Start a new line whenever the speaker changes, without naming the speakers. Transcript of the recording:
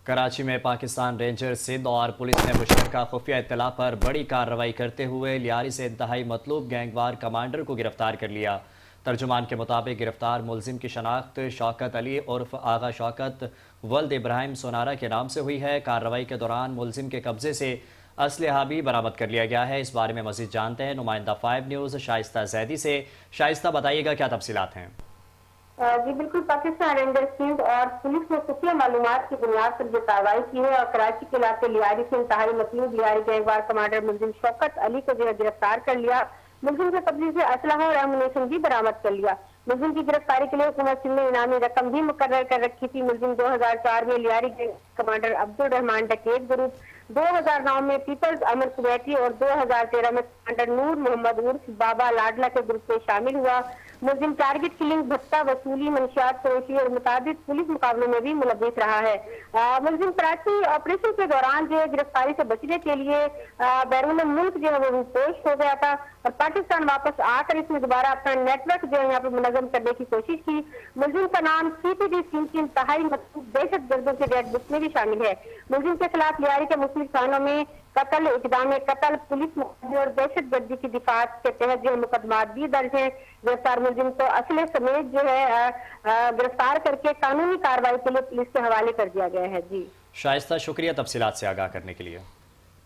کراچی میں پاکستان رینجر سندھ اور پولیس نے مشترکہ خفیہ اطلاع پر بڑی کارروائی کرتے ہوئے لیاری سے انتہائی مطلوب گینگوار کمانڈر کو گرفتار کر لیا۔ ترجمان کے مطابق گرفتار ملزم کی شناخت شوکت علی عرف آغا شوکت ولد ابراہیم سونارا کے نام سے ہوئی ہے۔ کارروائی کے دوران ملزم کے قبضے سے اسلحہ بھی برآمد کر لیا گیا ہے۔ اس بارے میں مزید جانتے ہیں نمائندہ 5 نیوز شائستہ زیدی سے۔ شائستہ، بتائیے گا کیا تفصیلات ہیں؟
جی بالکل، پاکستان رینجر سندھ اور پولیس نے خفیہ معلومات کی بنیاد پر یہ کارروائی کی ہے اور کراچی کے علاقے لیاری سے انتہائی مطلوب لیاری گینگوار کمانڈر ملزم شوکت علی کو گرفتار کر لیا۔ ملزم کے قبضے سے اسلحہ اور ایمونیشن بھی برآمد کر لیا۔ ملزم کی گرفتاری کے لیے حکومت سندھ نے انعامی رقم بھی مقرر کر رکھی تھی۔ ملزم 2004 میں لیاری کمانڈر عبد الرحمان ڈکیت گروپ، 2009 میں پیپلز امن کمیٹی اور 2013 میں کمانڈر نور محمد عرف بابا لاڈلا کے گروپ میں شامل ہوا۔ ملزم ٹارگٹ کلنگ، بھتہ وصولی، منشیات فروشی اور متعدد پولیس مقابلوں میں بھی ملوث رہا ہے۔ ملزم کراچی آپریشن کے دوران گرفتاری سے بچنے کے لیے بیرون ملک وہ روپوش ہو گیا تھا اور پاکستان واپس آ کر اس میں دوبارہ اپنا نیٹ ورک یہاں پہ منظم کرنے کی کوشش کی۔ ملزم کا نام CPD سندھ کی انتہائی مطلوب دہشت گردوں کے ریڈ بک میں بھی شامل ہے۔ ملزم کے خلاف لیاری کے مختلف تھانوں میں قتل، اقدام قتل، پولیس مقابلے اور دہشت گردی کی دفاعت کے تحت مقدمات بھی درج ہیں۔ گرفتار ملزم کو اسلحے سمیت گرفتار کر کے قانونی کارروائی کے لیے پولیس کے حوالے کر دیا گیا ہے۔ جی
شائستہ، شکریہ تفصیلات سے آگاہ کرنے کے لیے۔